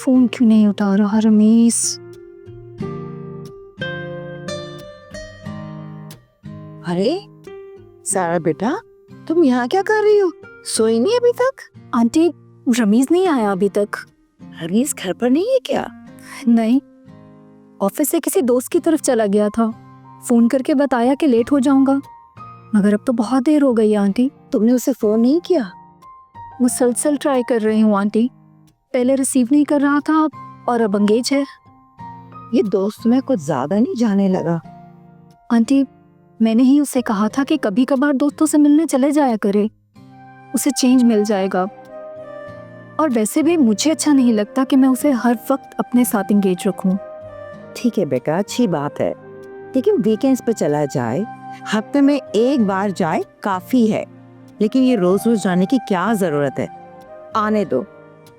Phone क्यों नहीं उठा रहा रमीज? अरे सारा बेटा, तुम यहाँ क्या कर रही हो? सोई नहीं अभी तक? आंटी, रमीज नहीं आया अभी तक। रमीज घर पर नहीं है क्या? नहीं, ऑफिस से किसी दोस्त की तरफ चला गया था। फोन करके बताया कि लेट हो जाऊंगा, मगर अब तो बहुत देर हो गई है आंटी। तुमने उसे फोन नहीं किया? मुसलसल ट्राई कर रही हूँ आंटी, पहले रिसीव नहीं कर रहा था और अब एंगेज है। ये दोस्त में कुछ ज्यादा नहीं जाने लगा? आंटी, मैंने ही उसे कहा था कि कभी कभार दोस्तों से मिलने चले जाया करे, उसे चेंज मिल जाएगा। और वैसे भी मुझे अच्छा नहीं लगता कि मैं उसे हर वक्त अपने साथ एंगेज रखूं। ठीक है बेटा, अच्छी बात है, लेकिन वीकेंड्स पे चला जाए, हफ्ते में एक बार जाए काफी है। लेकिन ये रोज रोज जाने की क्या जरूरत है? आने दो,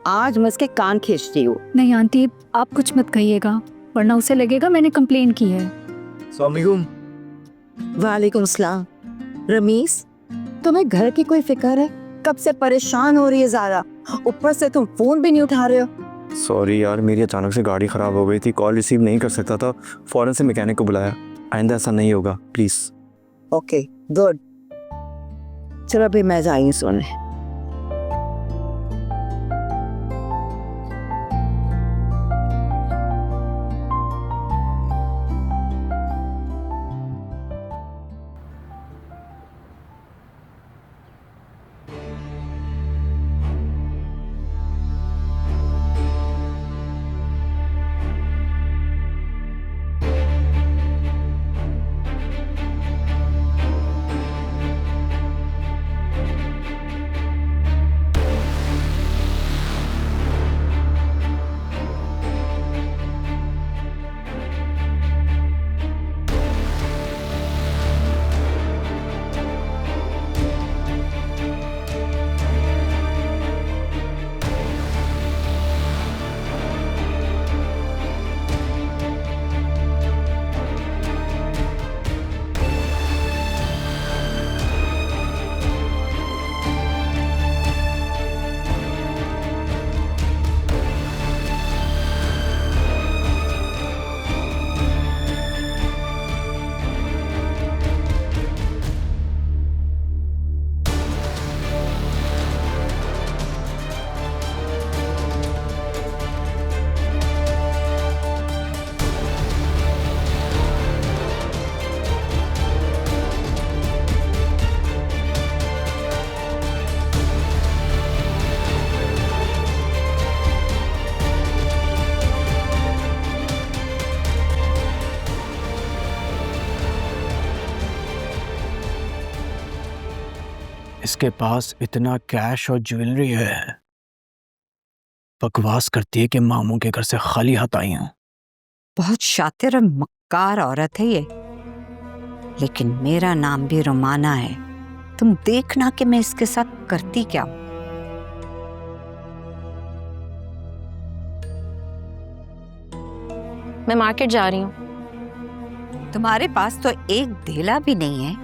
आज मैं इसके कान खींचती हूँ। नहीं आंटी, आप कुछ मत कहिएगा, वरना उसे लगेगा मैंने कंप्लेन की है। वालेकुम सलाम। रमीज, तुम्हें घर की कोई फिक्र है? कब से परेशान हो रही है ज़ारा, ऊपर से तुम फोन भी नहीं उठा रहे हो। सॉरी यार, मेरी अचानक से गाड़ी ख़राब हो गई थी, कॉल रिसीव नहीं कर सकता था, फ़ौरन से मैकेनिक को बुलाया। आइंदा ऐसा नहीं होगा प्लीज़। ओके गुड, चलो अभी मैं जाई सोने। इसके पास इतना कैश और ज्वेलरी है, बकवास करती है कि मामू के घर से खाली हाथ आई हूं। बहुत शातिर और मक्कार औरत है ये, लेकिन मेरा नाम भी रोमाना है। तुम देखना कि मैं इसके साथ करती क्या हूं। मैं मार्केट जा रही हूँ। तुम्हारे पास तो एक धेला भी नहीं है,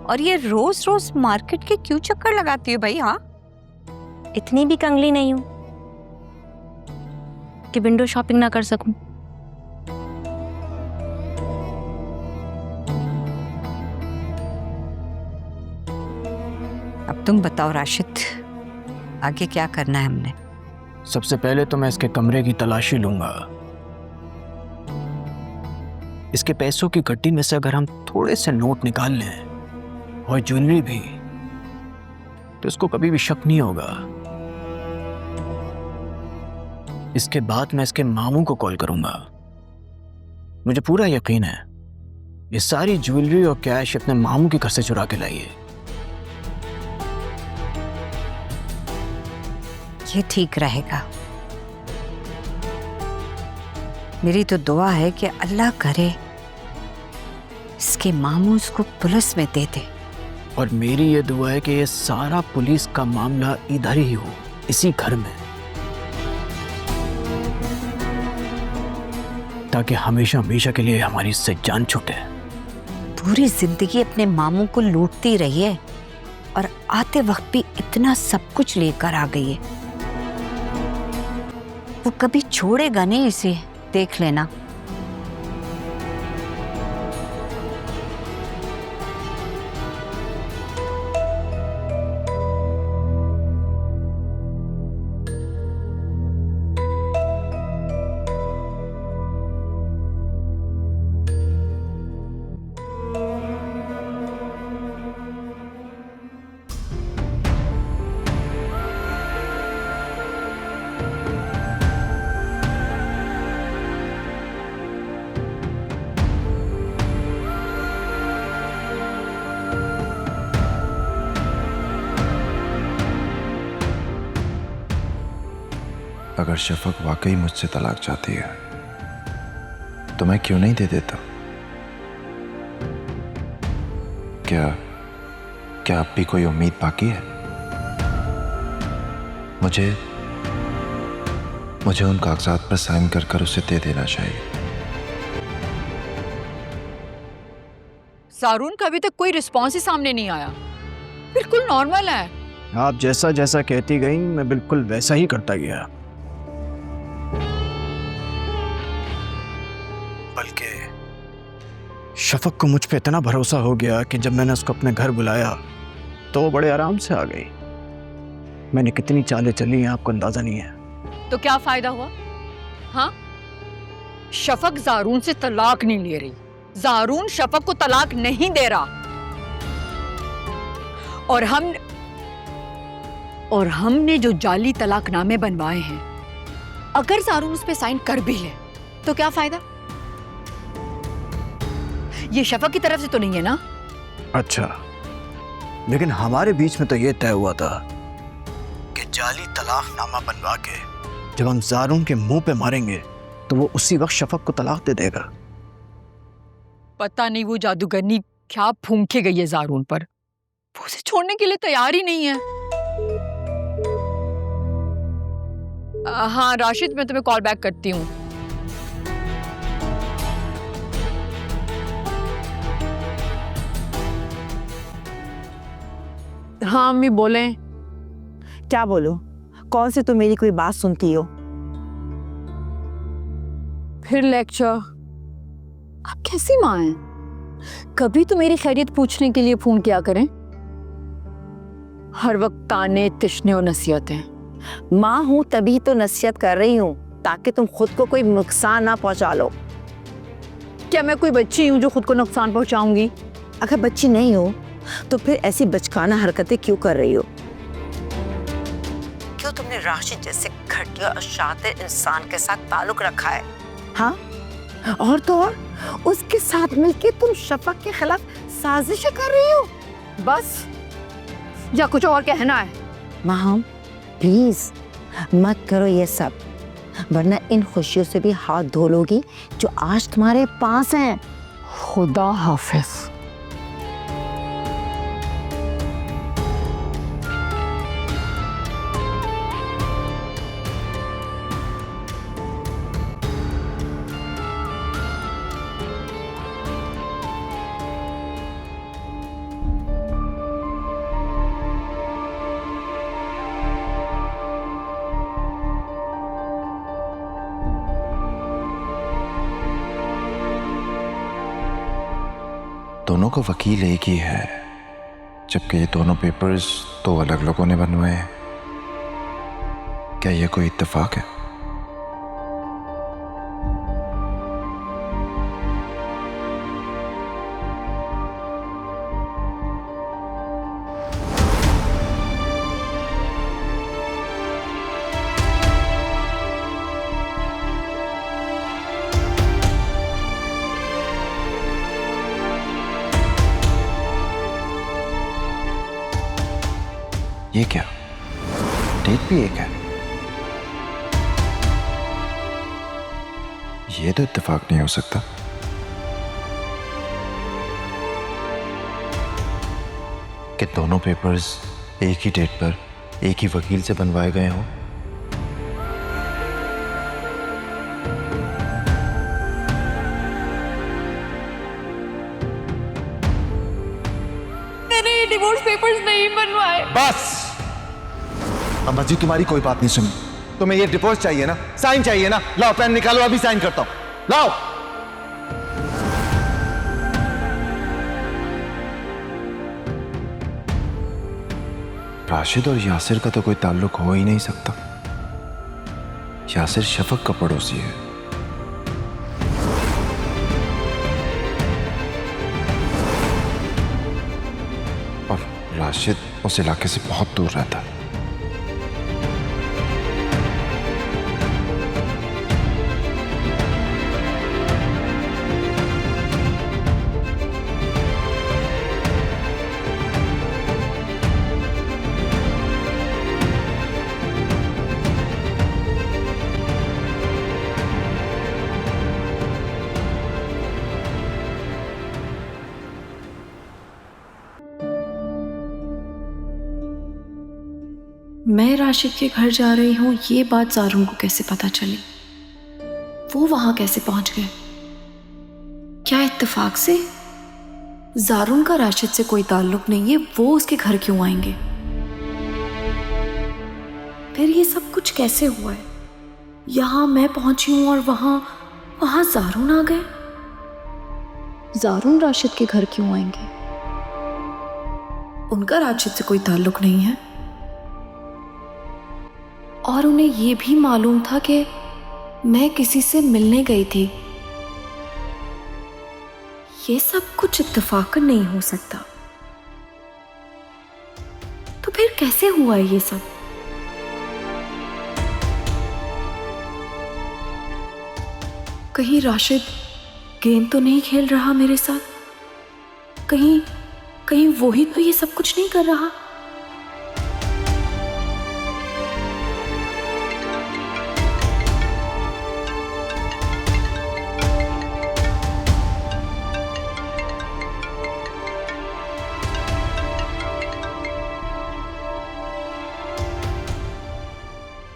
और ये रोज रोज मार्केट के क्यों चक्कर लगाती हो भाई? हाँ, इतनी भी कंगली नहीं हूँ कि विंडो शॉपिंग ना कर सकूं। अब तुम बताओ राशिद, आगे क्या करना है हमने? सबसे पहले तो मैं इसके कमरे की तलाशी लूंगा। इसके पैसों की गड्डी में से अगर हम थोड़े से नोट निकाल लें और ज्वेलरी भी, तो इसको कभी भी शक नहीं होगा। इसके बाद मैं इसके मामू को कॉल करूंगा। मुझे पूरा यकीन है ये सारी ज्वेलरी और कैश अपने मामू के घर से चुरा के लाई है। ये ठीक रहेगा। मेरी तो दुआ है कि अल्लाह करे इसके मामू उसको पुलिस में दे दे। और मेरी ये दुआ है कि ये सारा पुलिस का मामला इधर ही हो, इसी घर में, ताकि हमेशा हमेशा के लिए हमारी इससे जान छूटे। पूरी जिंदगी अपने मामू को लूटती रही है और आते वक्त भी इतना सब कुछ लेकर आ गई है। वो कभी छोड़ेगा नहीं इसे, देख लेना। अगर शफक वाकई मुझसे तलाक चाहती है तो मैं क्यों नहीं दे देता? क्या क्या अब भी कोई उम्मीद बाकी है? मुझे उन कागजात पर साइन कर कर उसे दे देना चाहिए। सारून का अभी तक कोई रिस्पॉन्स ही सामने नहीं आया। बिल्कुल नॉर्मल है। आप जैसा जैसा कहती गई मैं बिल्कुल वैसा ही करता गया। बल्कि शफक को मुझ पे इतना भरोसा हो गया कि जब मैंने उसको अपने घर बुलाया तो वो बड़े आराम से आ गई। मैंने कितनी चालें चली हैं आपको अंदाजा नहीं है। तो क्या फायदा हुआ? हाँ, शफक जारून से तलाक नहीं ले रही, जारून शफक को तलाक नहीं दे रहा। और हमने जो जाली तलाकनामे बनवाए हैं, अगर जारून उस पे साइन कर भी ले तो क्या फायदा? ये शफक की तरफ से तो नहीं है ना? अच्छा, लेकिन हमारे बीच में तो ये तय हुआ था कि जाली तलाकनामा बनवा के जब हम जारून के मुंह पे मारेंगे तो वो उसी वक्त शफक को तलाक दे देगा। पता नहीं वो जादूगरनी क्या फूंक के गई है जारून पर, वो उसे छोड़ने के लिए तैयार ही नहीं है। हाँ राशिद, मैं तुम्हें कॉल बैक करती हूँ। हाँ अम्मी बोलें। क्या बोलो? कौन से तुम मेरी कोई बात सुनती हो? फिर लेक्चर। आप कैसी माँ हैं? कभी तो मेरी खैरियत पूछने के लिए फोन किया करें। हर वक्त ताने तिश्ने और नसीहतें। माँ हूं तभी तो नसीहत कर रही हूँ, ताकि तुम खुद को कोई नुकसान ना पहुंचा लो। क्या मैं कोई बच्ची हूँ जो खुद को नुकसान पहुंचाऊंगी? अगर बच्ची नहीं हो तो फिर ऐसी बचकाना हरकतें क्यों कर रही हो? क्यों तुमने राशिद जैसे घटिया और शातिर इंसान के साथ ताल्लुक रखा है? हाँ, और तो और उसके साथ मिलके तुम शफक के खिलाफ साजिशें कर रही हो। बस, या कुछ और कहना है? माँ प्लीज मत करो ये सब, वरना इन खुशियों से भी हाथ धो लोगी जो आज तुम्हारे पास हैं। खुदा हाफिज। दोनों का वकील एक ही है, जबकि ये दोनों पेपर्स दो अलग लोगों ने बनवाए हैं। क्या ये कोई इत्तेफाक है? ये क्या, डेट भी एक है? ये तो इत्तेफाक नहीं हो सकता। कि दोनों पेपर्स एक ही डेट पर एक ही वकील से बनवाए गए हों। मैंने डिवोर्स पेपर्स नहीं बनवाए। बस, अब मस्जिद तुम्हारी कोई बात नहीं सुनी। तुम्हें ये डिवोर्स चाहिए ना, साइन चाहिए ना, लाओ पेन निकालो, अभी साइन करता हूं, लाओ। राशिद और यासिर का तो कोई ताल्लुक हो ही नहीं सकता। यासिर शफक का पड़ोसी है। और राशिद उस इलाके से बहुत दूर रहता है। मैं राशिद के घर जा रही हूँ, ये बात ज़ारून को कैसे पता चली? वो वहां कैसे पहुंच गए? क्या इत्तेफाक से? ज़ारून का राशिद से कोई ताल्लुक नहीं है, वो उसके घर क्यों आएंगे? फिर ये सब कुछ कैसे हुआ है? यहाँ मैं पहुंची हूँ और वहां ज़ारून आ गए। ज़ारून राशिद के घर क्यों आएंगे? उनका राशिद से कोई ताल्लुक नहीं है और उन्हें यह भी मालूम था कि मैं किसी से मिलने गई थी। ये सब कुछ इत्तेफाकन नहीं हो सकता। तो फिर कैसे हुआ है ये सब? कहीं राशिद गेम तो नहीं खेल रहा मेरे साथ? कहीं वो ही तो ये सब कुछ नहीं कर रहा?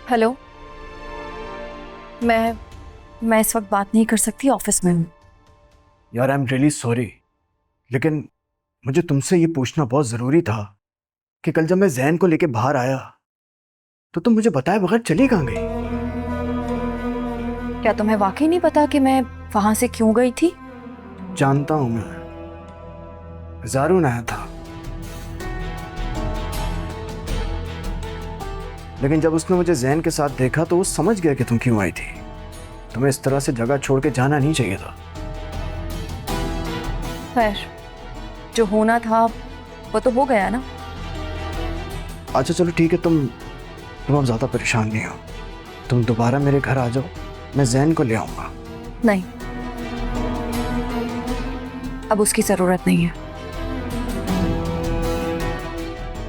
हेलो, मैं इस वक्त बात नहीं कर सकती, ऑफिस में हूँ। यार आई एम रियली सॉरी, लेकिन मुझे तुमसे ये पूछना बहुत ज़रूरी था कि कल जब मैं जैन को लेके बाहर आया तो तुम मुझे बताए बगैर चली कहाँ गई? क्या तुम्हें वाकई नहीं पता कि मैं वहां से क्यों गई थी? जानता हूँ मैं, ज़ारून आया था, लेकिन जब उसने मुझे जैन के साथ देखा तो वो समझ गया कि तुम क्यों आई थी। तुम्हें इस तरह से जगह छोड़ के जाना नहीं चाहिए था। खैर, जो होना था वो तो हो गया ना। अच्छा चलो ठीक है, तुम अब ज़्यादा परेशान नहीं हो। तुम दोबारा मेरे घर आ जाओ, मैं जैन को ले आऊँगा। नहीं, अब उसकी ज़रूरत नहीं है।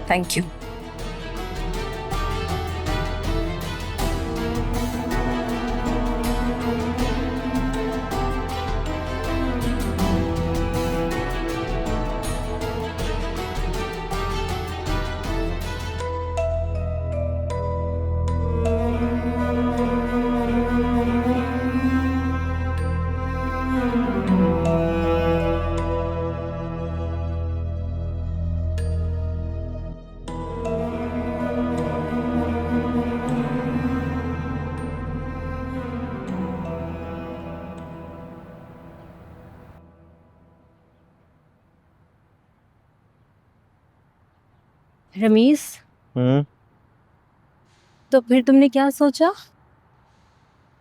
Thank you. रमीज, तो फिर तुमने क्या सोचा?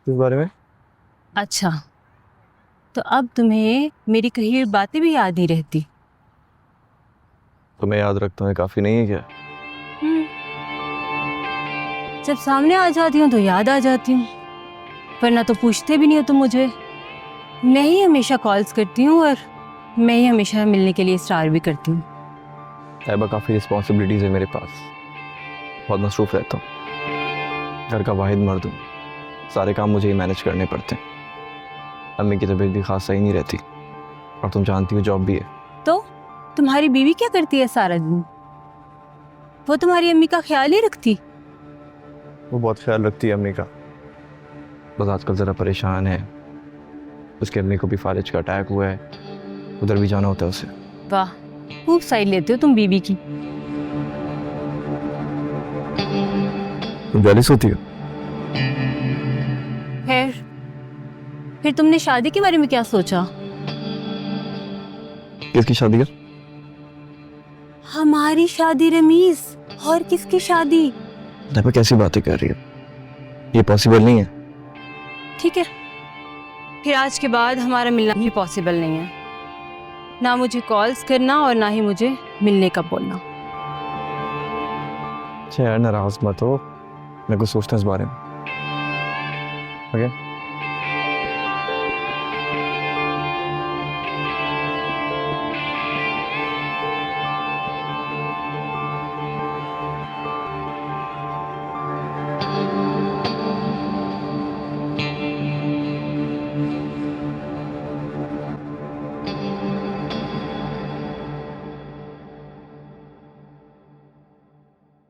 इस बारे में? अच्छा, तो अब तुम्हें मेरी कही हुई बातें भी याद नहीं रहती? तुम्हें याद रखता हूँ काफ़ी नहीं है क्या? जब सामने आ जाती हूँ तो याद आ जाती हूँ, वरना तो पूछते भी नहीं हो तुम मुझे। मैं ही हमेशा कॉल्स करती हूँ और मैं ही हमेशा मिलने के लिए स्टार भी करती हूँ। ऐबा काफ़ी रिस्पॉन्सिबिलिटीज़ है मेरे पास, बहुत मसरूफ़ रहता हूँ। घर का वाहिद मर्द हूँ, सारे काम मुझे ही मैनेज करने पड़ते हैं। अम्मी की तबीयत भी खास सही नहीं रहती और तुम जानती हो जॉब भी है। तो तुम्हारी बीवी क्या करती है सारा दिन? वो तुम्हारी अम्मी का ख्याल ही रखती? वो बहुत ख्याल रखती है अम्मी का, बस आजकल ज़रा परेशान है। उसकी अम्मी को भी फालिज का अटैक हुआ है, उधर भी जाना होता है उसे। वाह, खूब साइड लेते हो तुम बीवी की। तुम जेलस होती हो? फिर तुमने शादी के बारे में क्या सोचा? किसकी शादी कर? हमारी शादी रमीज, और किसकी शादी? तैयबा कैसी बातें कर रही है? ये पॉसिबल नहीं है। ठीक है, फिर आज के बाद हमारा मिलना ही पॉसिबल नहीं है। ना मुझे कॉल्स करना और ना ही मुझे मिलने का बोलना। अच्छा यार, नाराज मत हो, मैं कुछ सोचता इस बारे में। ओके?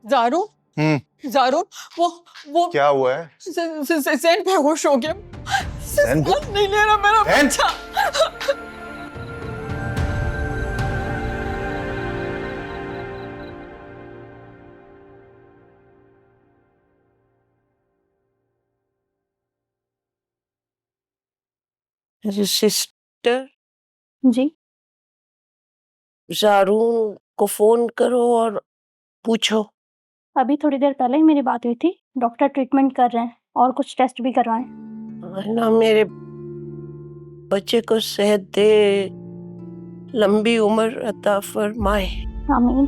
जारून जारून वो क्या हुआ है? जैन बेहोश हो गया। जैन? सांस नहीं ले रहा मेरा जैन? बच्चा। सिस्टर जी जारून को फोन करो और पूछो। अभी थोड़ी देर पहले ही मेरी बात हुई थी, डॉक्टर ट्रीटमेंट कर रहे हैं और कुछ टेस्ट भी करवाएं। ना मेरे बच्चे को सेहत दे, लंबी उम्र अता फरमाए। आमीन।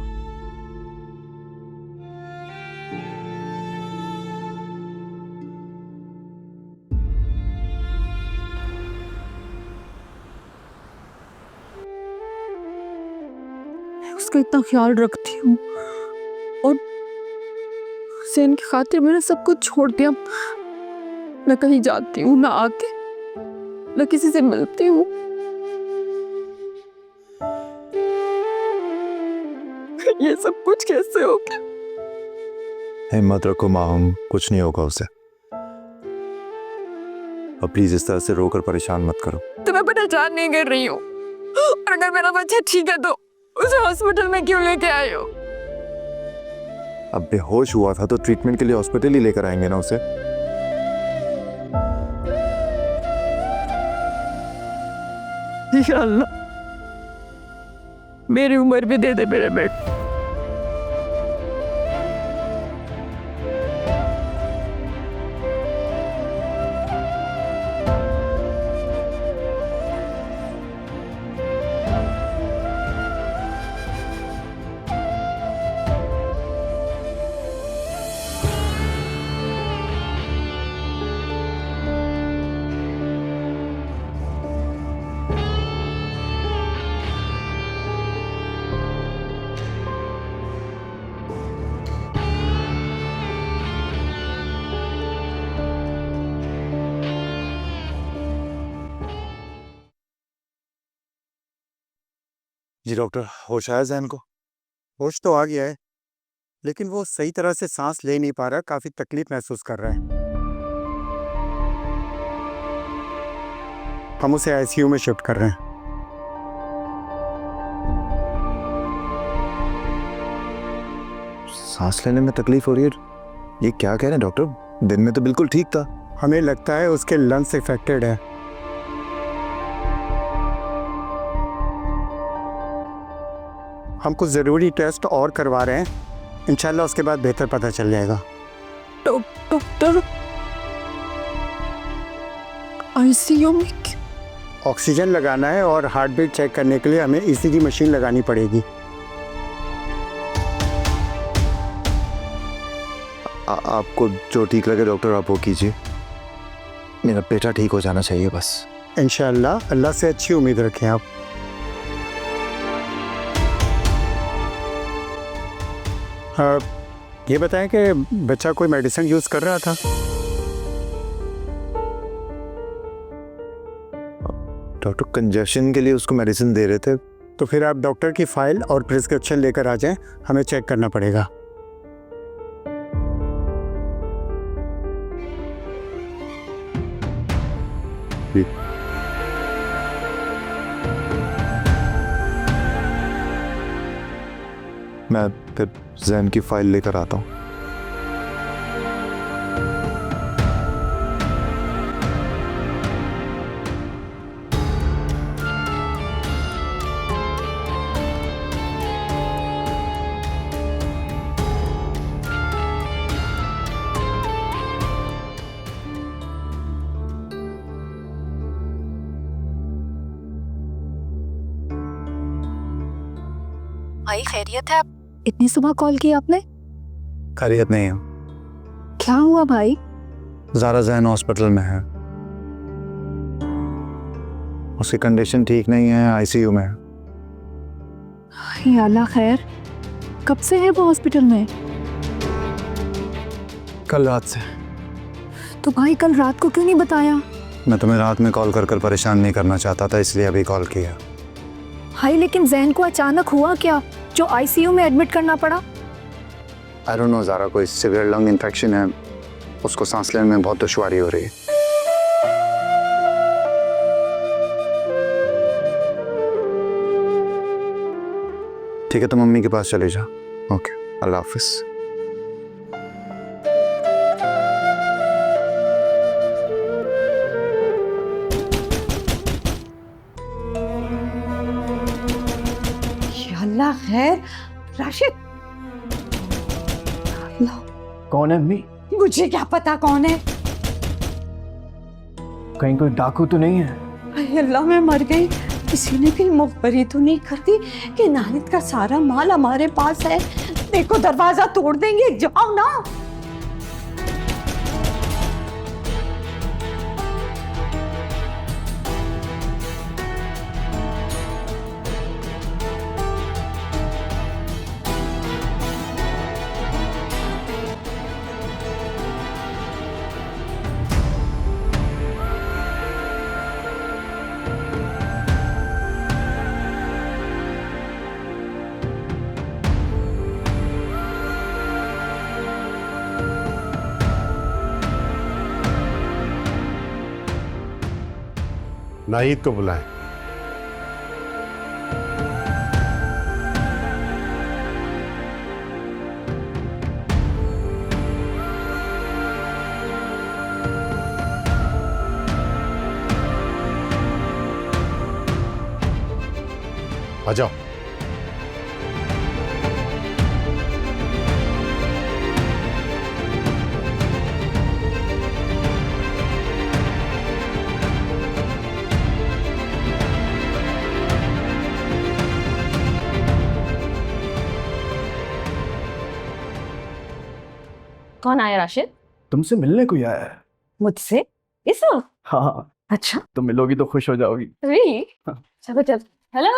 उसका इतना ख्याल रखती हूँ और जैन की खातिर मैंने सब कुछ छोड़ दिया। न कहीं जाती हूँ, न आके, न किसी से मिलती हूँ। ये सब कुछ कैसे हो गया? हिम्मत रखो माहूम, कुछ नहीं होगा उसे। अब प्लीज इस तरह से रोकर परेशान मत करो। तो मैं परेशान नहीं कर रही हूँ, और अगर मेरा बच्चा ठीक है तो उसे हॉस्पिटल में क्यों लेके आए हो? अब बेहोश हुआ था तो ट्रीटमेंट के लिए हॉस्पिटल ही लेकर आएंगे ना उसे। या अल्लाह, मेरी उम्र भी दे दे मेरे बेटे। जी डॉक्टर, होश आया जैन को? होश तो आ गया है, लेकिन वो सही तरह से सांस ले नहीं पा रहा, काफी तकलीफ महसूस कर रहा है। हम उसे आईसीयू में शिफ्ट कर रहे हैं। सांस लेने में तकलीफ हो रही है? ये क्या कह रहे हैं डॉक्टर? दिन में तो बिल्कुल ठीक था। हमें लगता है उसके लंग्स इफेक्टेड है। हम कुछ ज़रूरी टेस्ट और करवा रहे हैं, इंशाल्लाह उसके बाद बेहतर पता चल जाएगा। डॉक्टर, आईसीयू में ऑक्सीजन लगाना है और हार्ट बीट चेक करने के लिए हमें ईसीजी मशीन लगानी पड़ेगी। आपको जो ठीक लगे डॉक्टर आप वो कीजिए। मेरा बेटा ठीक हो जाना चाहिए बस। इंशाल्लाह, अल्लाह से अच्छी उम्मीद रखें आप। ये बताएं कि बच्चा कोई मेडिसिन यूज़ कर रहा था? डॉक्टर कंजेशन के लिए उसको मेडिसिन दे रहे थे। तो फिर आप डॉक्टर की फाइल और प्रिस्क्रिप्शन लेकर आ जाएं, हमें चेक करना पड़ेगा। मैं फिर जैन की फाइल लेकर आता हूँ। भाई खैरियत है? इतनी सुबह कॉल की आपने? खैरियत नहीं है। क्या हुआ भाई? ज़ारा जैन हॉस्पिटल में है, उसकी कंडीशन ठीक नहीं है, आईसीयू में है। या अल्लाह खैर। कब से है वो हॉस्पिटल में? कल रात से। तो भाई कल रात को क्यों नहीं बताया? मैं तुम्हें रात में कॉल कर परेशान नहीं करना चाहता था, इसलिए अभी कॉल किया। भाई लेकिन जैन को अचानक हुआ क्या जो आईसीयू में एडमिट करना पड़ा? आई डोंट नो ज़ारा, कोई सीवियर लंग इन्फेक्शन है, उसको सांस लेने में बहुत दुश्वारी हो रही है। ठीक है, तो मम्मी के पास चले जाओ। ओके, अल्लाह हाफिज़। अल्लाह खैर। राशिद, कौन है अम्मी? मुझे क्या पता कौन है। कहीं कोई डाकू तो नहीं है? अरे अल्लाह, मैं मर गई। किसी ने भी मुखबरी तो नहीं कर दी कि नाहिद का सारा माल हमारे पास है? देखो दरवाजा तोड़ देंगे, जाओ ना। नाहिद को बुलाएं। आ जाओ। कौन आया राशिद? तुमसे मिलने को ही आया है। मुझसे? इस वक्त? हाँ, अच्छा, तुम मिलोगी तो खुश हो जाओगी। really? चलो चल। हेलो।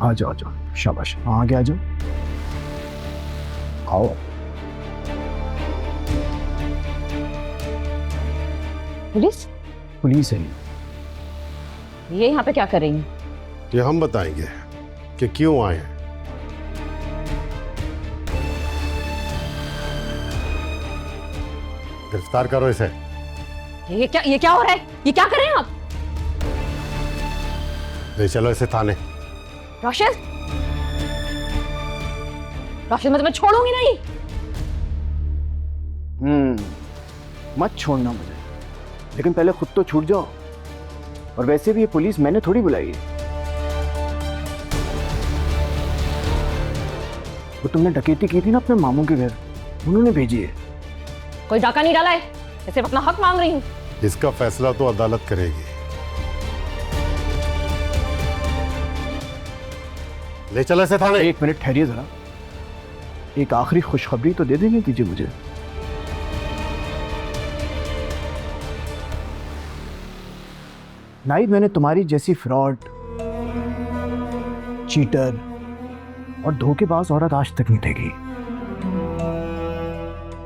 आ जाओ, आ जाओ, शाबाश, आगे आ जाओ। आओ। पुलिस? पुलिस है। ये यहाँ पे क्या कर रही है? ये हम बताएंगे कि क्यों आए हैं। गिरफ्तार करो इसे। ये क्या हो रहा है? ये क्या कर रहे हैं आप? ले चलो इसे थाने। राशिद, राशिद, मैं तुम्हें छोड़ूंगी नहीं। मत छोड़ना मुझे, लेकिन पहले खुद तो छूट जाओ। और वैसे भी ये पुलिस मैंने थोड़ी बुलाई है। वो तुमने डकैती की थी ना अपने मामू के घर, उन्होंने भेजी है। कोई डाका नहीं डाला है, मैं सिर्फ अपना हक मांग रही हूँ। इसका फैसला तो अदालत करेगी। ले चलो इसे थाने। एक मिनट ठहरिए जरा, एक आखिरी खुशखबरी तो दे देने दीजिए मुझे। नाहिद, मैंने तुम्हारी जैसी फ्रॉड, चीटर और धोखेबाज औरत आज तक नहीं देखी।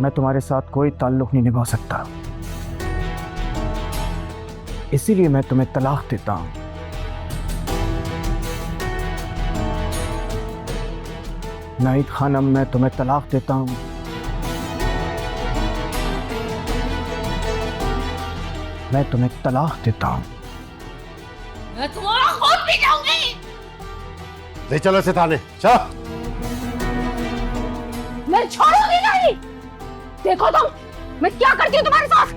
मैं तुम्हारे साथ कोई ताल्लुक नहीं निभा सकता, इसीलिए मैं तुम्हें तलाक देता हूं। नाहिद खानम, मैं तुम्हें तलाक देता हूं। मैं तुम्हें तलाक देता हूं। मैं तुम्हारा खून पी जाऊंगी। ले चलो इसे थाने। चलो। मैं छोड़ूंगी नहीं। देखो तुम, मैं क्या करती हूँ तुम्हारे साथ।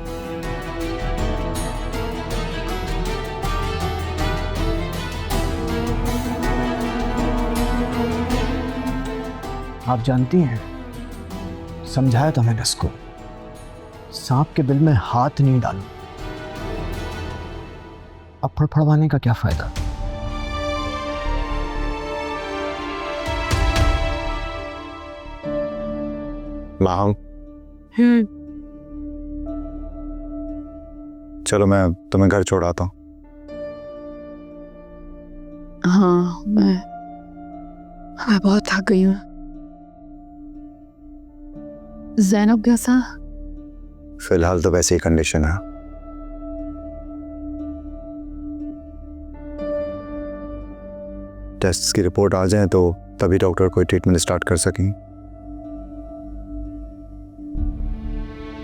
आप जानती हैं, समझाया था मैंने इसको, सांप के बिल में हाथ नहीं डालो। अब फड़फड़वाने का क्या फायदा? माहौल चलो मैं तुम्हें घर छोड़ाता हूँ। हाँ मैं बहुत थक गई हूँ। ज़ैनब कैसा? फिलहाल तो वैसे ही कंडीशन है। टेस्ट्स की रिपोर्ट आ जाए तो तभी डॉक्टर कोई ट्रीटमेंट स्टार्ट कर सकें।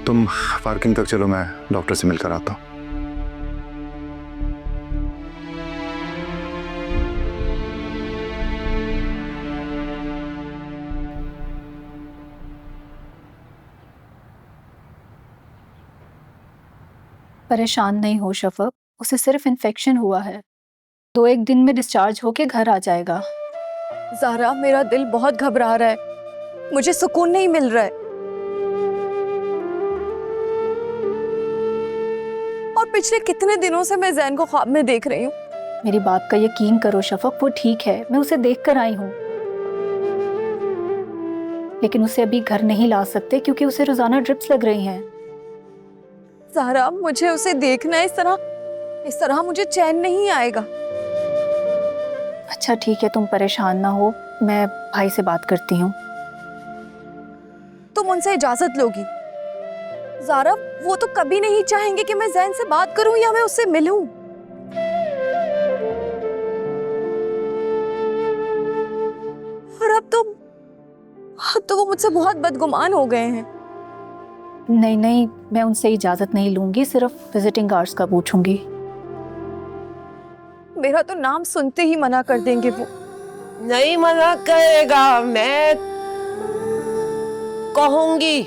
तुम पार्किंग तक चलो, मैं डॉक्टर से मिलकर आता हूँ। परेशान नहीं हो शफक, उसे सिर्फ इन्फेक्शन हुआ है, 2-1 दिन में डिस्चार्ज होके घर आ जाएगा। ज़ारा, मेरा दिल बहुत घबरा रहा है, मुझे सुकून नहीं मिल रहा है। और पिछले कितने दिनों से मैं ज़ैन को ख्वाब में देख रही हूँ। मेरी बात का यकीन करो शफक, वो ठीक है, मैं उसे देख कर आई हूँ, लेकिन उसे अभी घर नहीं ला सकते क्योंकि उसे रोजाना ड्रिप्स लग रही हैं। ज़ारा, मुझे उसे देखना है, इस तरह मुझे चैन नहीं आएगा। अच्छा ठीक है, तुम परेशान ना हो, मैं भाई से बात करती हूँ। तुम उनसे इजाजत लोगी? ज़ारा, वो तो कभी नहीं चाहेंगे कि मैं ज़ैन से बात करूं या मैं उससे मिलूं। और अब तो वो मुझसे बहुत बदगुमान हो गए हैं। नहीं, मैं उनसे इजाजत नहीं लूंगी, सिर्फ विजिटिंग आवर्स का पूछूंगी। मेरा तो नाम सुनते ही मना कर देंगे वो। नहीं मना करेगा, मैं कहूंगी।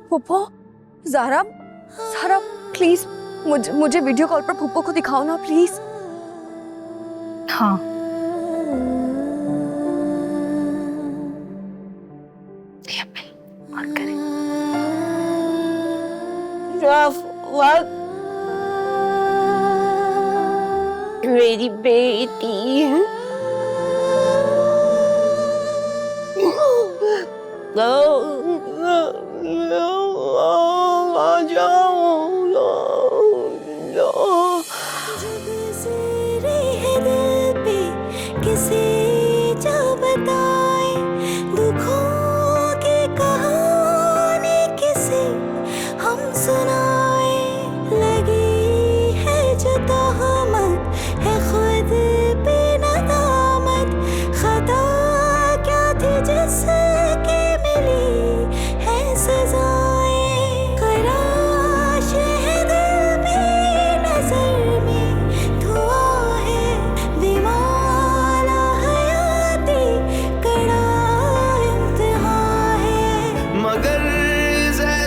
फुप्पो, ज़ारा प्लीज मुझे वीडियो कॉल पर फुप्पो को दिखाओ ना प्लीज। हाँ मेरी बेटी आ जाओ। किसी जा बताए दुखों की कहानी, किसी हम सुनाए। लगी है जो तहमत है खुद पे नदामत, खता क्या थी जिसकी मिली है सजाएं। खराश है दिल में, नजर में धुआं है, दिमाला हयाती कड़ा इम्तिहान है। मगर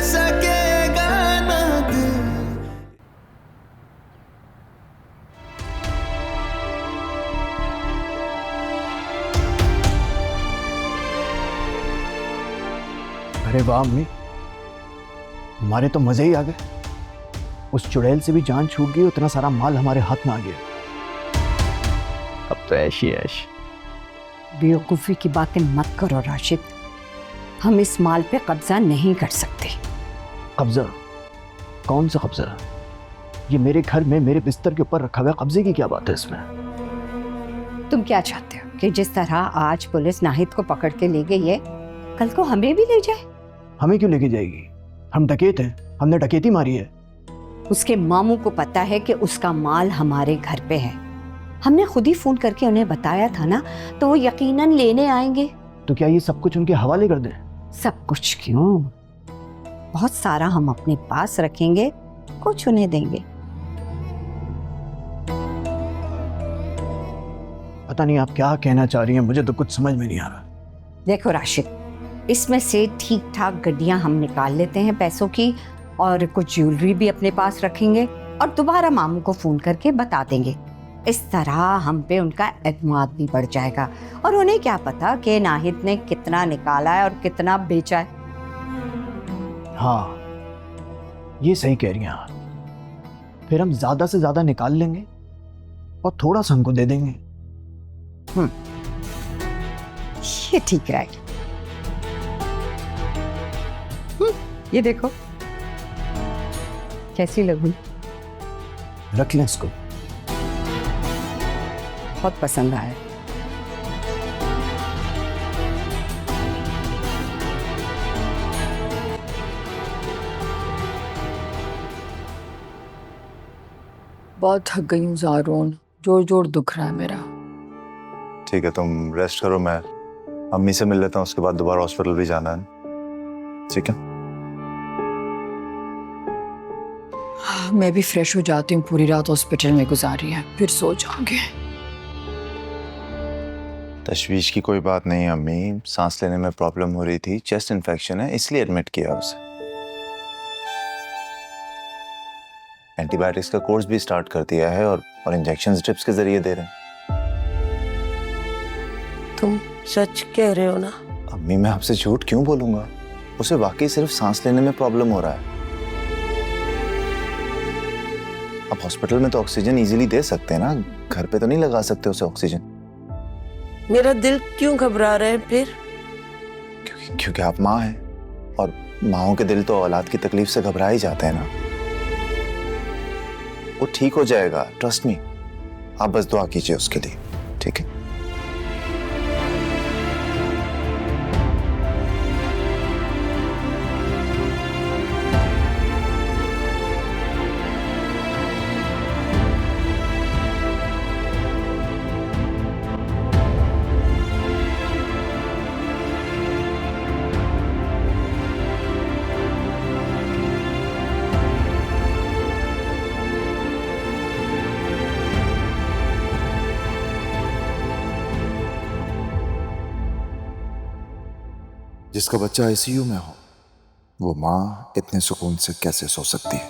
सकेगा ना दिल। अरे वाह अम्मी, हमारे तो मजे ही आ गए। उस चुड़ैल से भी जान छूट गई, उतना सारा माल हमारे हाथ में आ गया। अब तो ऐश ही ऐश। बेवकूफ़ी की बातें मत करो राशिद, हम इस माल पे कब्जा नहीं कर सकते। कब्जा? कौन सा कब्जा? ये मेरे घर में मेरे बिस्तर के ऊपर रखा हुआ कब्जे की क्या बात है इसमें? तुम क्या चाहते हो कि जिस तरह आज पुलिस नाहिद को पकड़ के ले गई है, कल को हमें भी ले जाए? हमें क्यों लेके जाएगी? हम डकैत हैं, हमने डकैती मारी है। उसके मामू को पता है कि उसका माल हमारे घर पे है। हमने खुद ही फोन करके उन्हें बताया था ना, तो वो यकीनन लेने आएंगे। तो क्या ये सब कुछ उनके हवाले कर दें? सब कुछ क्यों, बहुत सारा हम अपने पास रखेंगे, कुछ उन्हें देंगे। पता नहीं आप क्या कहना चाह रही हैं, मुझे तो कुछ समझ में नहीं आ रहा। देखो राशिद, इसमें से ठीक ठाक गड्डियां हम निकाल लेते हैं पैसों की, और कुछ ज्वेलरी भी अपने पास रखेंगे और दोबारा मामू को फोन करके बता देंगे। इस तरह हम पे उनका एतमाद भी बढ़ जाएगा, और उन्हें क्या पता कि नाहिद ने कितना निकाला है और कितना बेचा है। हाँ, ये सही कह रही हैं आप। फिर हम ज्यादा से ज्यादा निकाल लेंगे और थोड़ा सा हमको दे देंगे। ये ठीक रहा है। ये देखो कैसी लगी, रख लें इसको। बहुत पसंद आया। बहुत थक गई हूँ ज़ारून, जोर जोर दुख रहा है मेरा। ठीक है, तुम रेस्ट करो, मैं अम्मी से मिल लेता हूँ, उसके बाद दोबारा हॉस्पिटल भी जाना है। ठीक है, मैं भी फ्रेश हो जाती हूँ, पूरी रात हॉस्पिटल में गुजारी है, फिर सो जाऊंगे। तशवीश की कोई बात नहीं अम्मी, सांस लेने में प्रॉब्लम हो रही थी, चेस्ट इन्फेक्शन है इसलिए एडमिट किया उसे। एंटीबायोटिक्स का कोर्स भी स्टार्ट कर दिया है और इंजेक्शंस ड्रिप्स के जरिए दे रहे हैं। तुम सच कह रहे हो ना? अम्मी मैं आपसे झूठ क्यों बोलूंगा, उसे वाकई सिर्फ सांस लेने में प्रॉब्लम हो रहा है। आप हॉस्पिटल में तो ऑक्सीजन इजीली दे सकते हैं ना, घर पे तो नहीं लगा सकते उसे ऑक्सीजन। मेरा दिल क्यों घबरा रहा है फिर? क्योंकि आप माँ हैं और माँओं के दिल तो औलाद की तकलीफ से घबरा ही जाते हैं ना। वो ठीक हो जाएगा, ट्रस्ट मी, आप बस दुआ कीजिए उसके लिए, ठीक है? जिसका बच्चा आईसीयू में हो, वो माँ इतने सुकून से कैसे सो सकती है?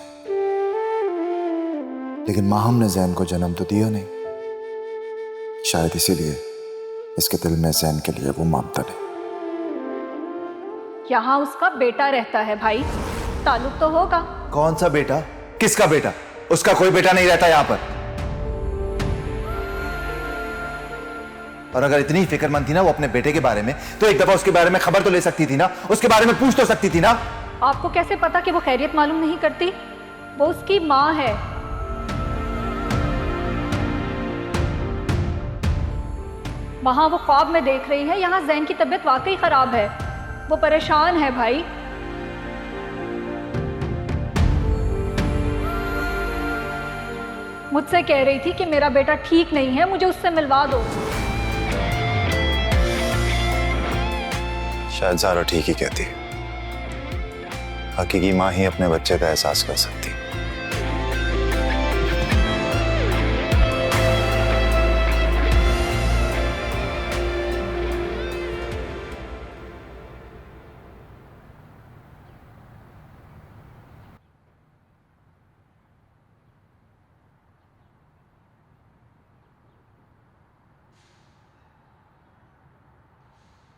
लेकिन माँ हमने जैन को जन्म तो दिया नहीं, शायद इसीलिए इसके दिल में जैन के लिए वो ममता नहीं। यहाँ उसका बेटा रहता है भाई, ताल्लुक तो होगा। कौन सा बेटा? किसका बेटा? उसका कोई बेटा नहीं रहता यहाँ पर। और अगर इतनी फिक्रमंद थी ना वो अपने बेटे के बारे में, तो एक दफा उसके बारे में खबर तो ले सकती थी ना, उसके बारे में पूछ तो सकती थी ना। आपको कैसे पता कि वो खैरियत मालूम नहीं करती? वो उसकी माँ है। वहां वो ख्वाब में देख रही है, यहाँ जैन की तबीयत वाकई खराब है, वो परेशान है भाई। मुझसे कह रही थी कि मेरा बेटा ठीक नहीं है, मुझे उससे मिलवा दो। शायद ज़ारा ठीक ही कहती है, हकीकी माँ ही अपने बच्चे का एहसास कर सकती।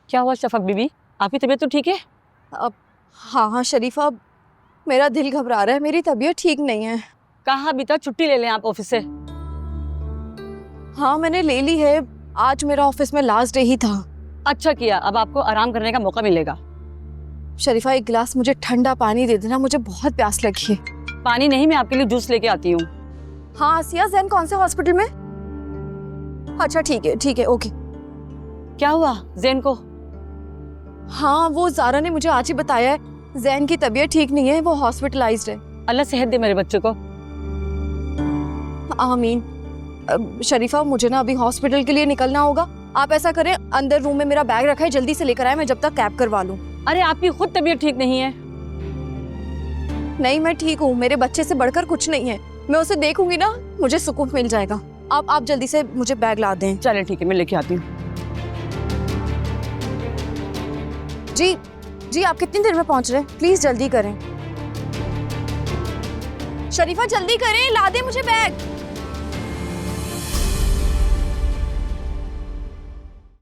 क्या हुआ शफक बीबी, आपकी तबीयत तो ठीक है? अब हाँ शरीफा, मेरा दिल घबरा रहा है, मेरी तबीयत ठीक नहीं है। कहा बीता, छुट्टी ले लें आप ऑफिस से। हाँ मैंने ले ली है, आज मेरा ऑफिस में लास्ट डे ही था। अच्छा किया, अब आपको आराम करने का मौका मिलेगा। शरीफा एक गिलास मुझे ठंडा पानी दे देना, मुझे बहुत प्यास लगी है। पानी नहीं, मैं आपके लिए जूस लेके आती हूँ। हाँ आसिया, जैन कौन से हॉस्पिटल में? अच्छा ठीक है ओके। क्या हुआ जैन को? हाँ वो ज़ारा ने मुझे आज ही बताया है, जैन की तबीयत ठीक नहीं है, वो हॉस्पिटलाइज्ड है। अल्लाह सेहत दे मेरे बच्चे को। आमीन। शरीफा मुझे ना अभी हॉस्पिटल के लिए निकलना होगा, आप ऐसा करें अंदर रूम में मेरा बैग रखा है, जल्दी से लेकर आए, मैं जब तक कैब करवा लूँ। अरे आपकी खुद तबीयत ठीक नहीं है। नहीं मैं ठीक हूँ, मेरे बच्चे से बढ़कर कुछ नहीं है, मैं उसे देखूंगी ना मुझे सुकून मिल जाएगा। आप जल्दी से मुझे बैग ला दें। चलें ठीक है, मैं लेके आती हूँ। जी आप कितनी देर में पहुंच रहे हैं? प्लीज जल्दी करें। शरीफा जल्दी करें, ला दे मुझे बैग।